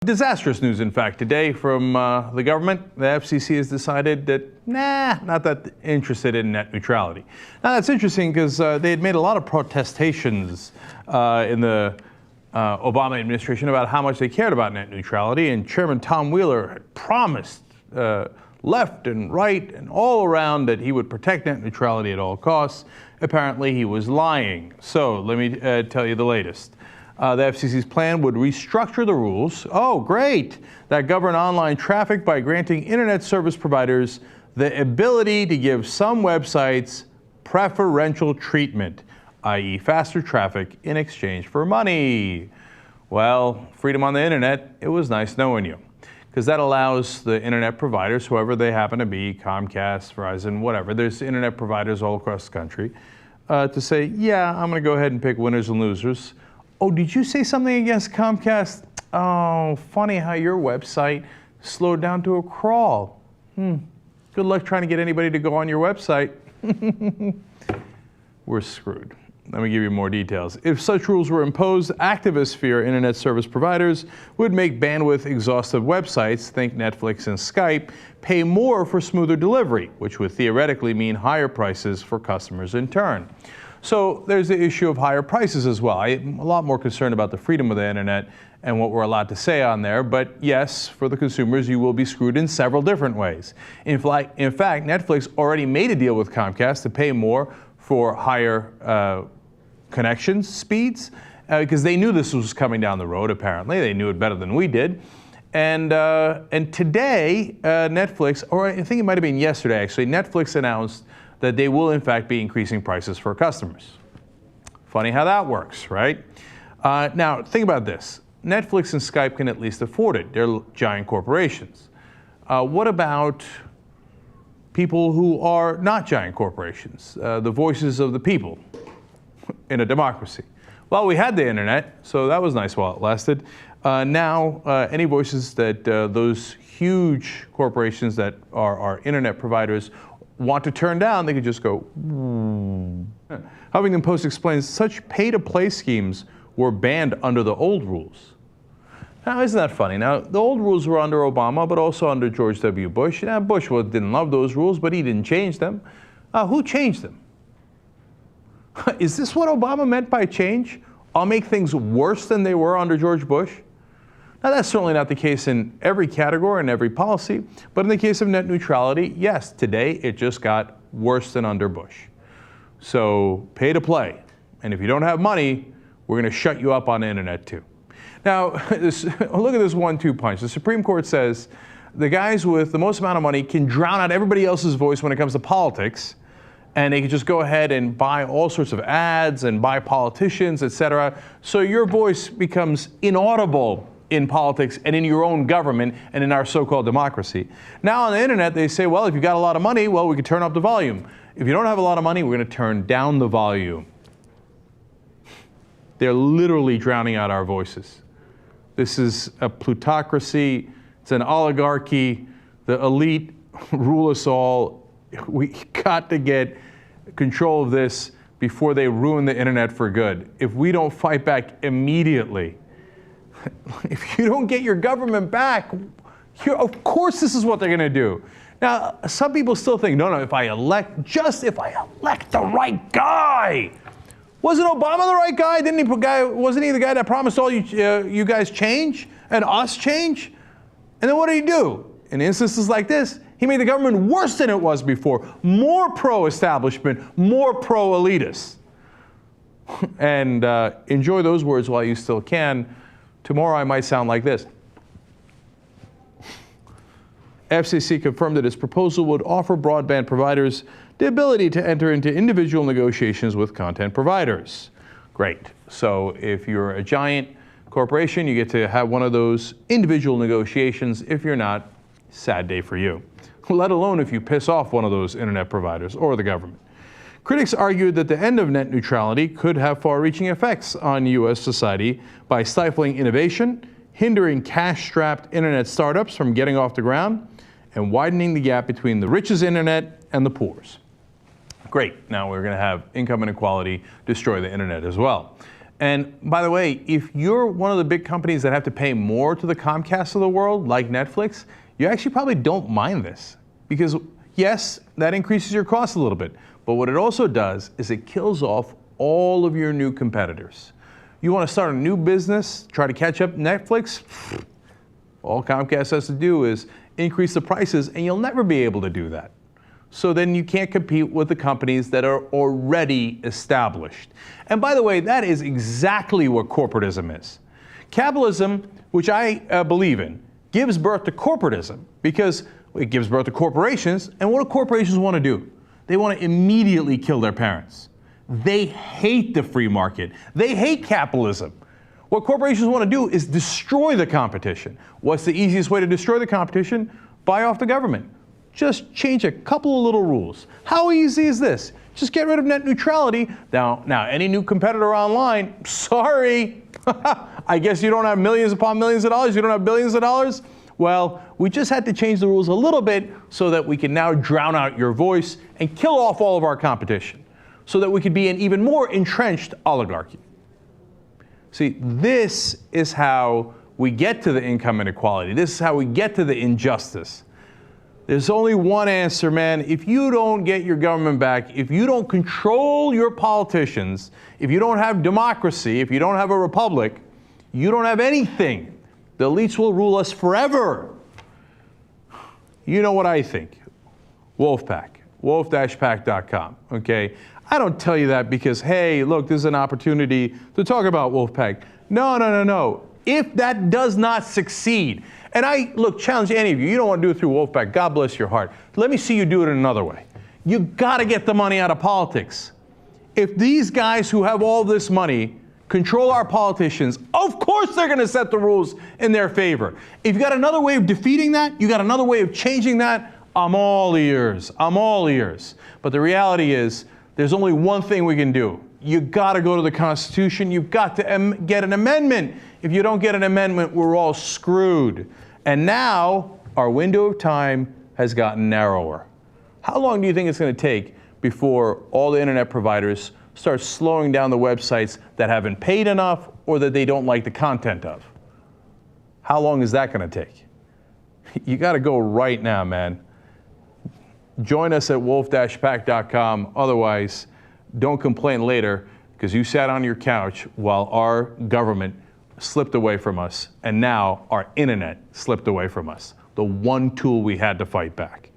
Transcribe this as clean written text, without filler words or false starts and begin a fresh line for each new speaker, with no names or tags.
Disastrous news, in fact, today from the government. The FCC has decided that, not that interested in net neutrality. Now, that's interesting because they had made a lot of protestations in the Obama administration about how much they cared about net neutrality, and Chairman Tom Wheeler had promised left and right and all around that he would protect net neutrality at all costs. Apparently, he was lying. So let me tell you the latest. The FCC's plan would restructure the rules, great, that govern online traffic by granting internet service providers the ability to give some websites preferential treatment, i.e. faster traffic in exchange for money. Well, freedom on the internet, it was nice knowing you, because that allows the internet providers, whoever they happen to be, Comcast, Verizon, whatever, there's internet providers all across the country, to say, yeah, I'm going to go ahead and pick winners and losers. Oh, did you say something against Comcast? Oh, funny how your website slowed down to a crawl. Good luck trying to get anybody to go on your website. We're screwed. Let me give you more details. If such rules were imposed, activists fear internet service providers would make bandwidth-exhaustive websites, think Netflix and Skype, pay more for smoother delivery, which would theoretically mean higher prices for customers in turn. So there's the issue of higher prices as well. I'm a lot more concerned about the freedom of the internet and what we're allowed to say on there. But yes, for the consumers, you will be screwed in several different ways. In fact, Netflix already made a deal with Comcast to pay more for higher connections speeds because they knew this was coming down the road. Apparently, they knew it better than we did. And today, Netflix, or I think it might have been yesterday actually, Netflix announced that they will in fact be increasing prices for customers. Funny how that works, right? Now, think about this. Netflix and Skype can at least afford it. They're giant corporations. What about people who are not giant corporations, the voices of the people in a democracy? Well, we had the internet, so that was nice while it lasted. Now, any voices that those huge corporations that are internet providers want to turn down, they could just go. Huffington Post explains such pay-to-play schemes were banned under the old rules. Now, isn't that funny? Now, the old rules were under Obama, but also under George W. Bush. Now, Bush didn't love those rules, but he didn't change them. Who changed them? Is this what Obama meant by change? I'll make things worse than they were under George Bush? Now, that's certainly not the case in every category and every policy, but in the case of net neutrality, yes, today it just got worse than under Bush. So pay to play. And if you don't have money, we're going to shut you up on the internet too. Now, look at this 1-2 punch. The Supreme Court says the guys with the most amount of money can drown out everybody else's voice when it comes to politics, and they can just go ahead and buy all sorts of ads and buy politicians, etc. So your voice becomes inaudible in politics and in your own government and in our so-called democracy. Now on the internet, they say, well, if you've got a lot of money, well, we can turn up the volume. If you don't have a lot of money, we're going to turn down the volume. They're literally drowning out our voices. This is a plutocracy. It's an oligarchy. The elite rule us all. We got to get control of this before they ruin the internet for good. If we don't fight back immediately, if you don't get your government back, of course this is what they're going to do. Now, some people still think, no, if I elect the right guy. Wasn't Obama the right guy? Wasn't he the guy that promised all you guys change and us change? And then what did he do? In instances like this, he made the government worse than it was before, more pro-establishment, more pro-elitist. And enjoy those words while you still can. Tomorrow I might sound like this. FCC confirmed that its proposal would offer broadband providers the ability to enter into individual negotiations with content providers. Great. So if you're a giant corporation, you get to have one of those individual negotiations. If you're not, sad day for you. Let alone if you piss off one of those internet providers or the government. Critics argued that the end of net neutrality could have far-reaching effects on U.S. society by stifling innovation, hindering cash-strapped internet startups from getting off the ground, and widening the gap between the rich's internet and the poor's. Great. Now we're going to have income inequality destroy the internet as well. And by the way, if you're one of the big companies that have to pay more to the Comcast of the world, like Netflix, you actually probably don't mind this. Because yes, that increases your cost a little bit. But what it also does is it kills off all of your new competitors. You want to start a new business, try to catch up Netflix? All Comcast has to do is increase the prices, and you'll never be able to do that. So then you can't compete with the companies that are already established. And by the way, that is exactly what corporatism is. Capitalism, which I believe in, gives birth to corporatism because it gives birth to corporations. And what do corporations want to do? They want to immediately kill their parents. They hate the free market. They hate capitalism. What corporations want to do is destroy the competition. What's the easiest way to destroy the competition? Buy off the government. Just change a couple of little rules. How easy is this? Just get rid of net neutrality. Now any new competitor online, sorry, I guess you don't have millions upon millions of dollars, you don't have billions of dollars? Well, we just had to change the rules a little bit so that we can now drown out your voice and kill off all of our competition, so that we could be an even more entrenched oligarchy. See, this is how we get to the income inequality. This is how we get to the injustice. There's only one answer, man. If you don't get your government back, if you don't control your politicians, if you don't have democracy, if you don't have a republic, you don't have anything. The elites will rule us forever. You know what I think. Wolfpack, wolf-pack.com, okay? I don't tell you that because, hey, look, this is an opportunity to talk about Wolfpack. No. If that does not succeed, and I, look, challenge any of you, you don't want to do it through Wolfpack, God bless your heart. Let me see you do it in another way. You got to get the money out of politics. If these guys who have all this money control our politicians, of course they're going to set the rules in their favor. If you got another way of defeating that, you got another way of changing that, I'm all ears. I'm all ears. But the reality is, there's only one thing we can do. You got to go to the Constitution. You've got to get an amendment. If you don't get an amendment, we're all screwed. And now our window of time has gotten narrower. How long do you think it's going to take before all the internet providers start slowing down the websites that haven't paid enough or that they don't like the content of? How long is that going to take? You got to go right now, man. Join us at wolf-pack.com. Otherwise, don't complain later because you sat on your couch while our government slipped away from us, and now our internet slipped away from us, the one tool we had to fight back.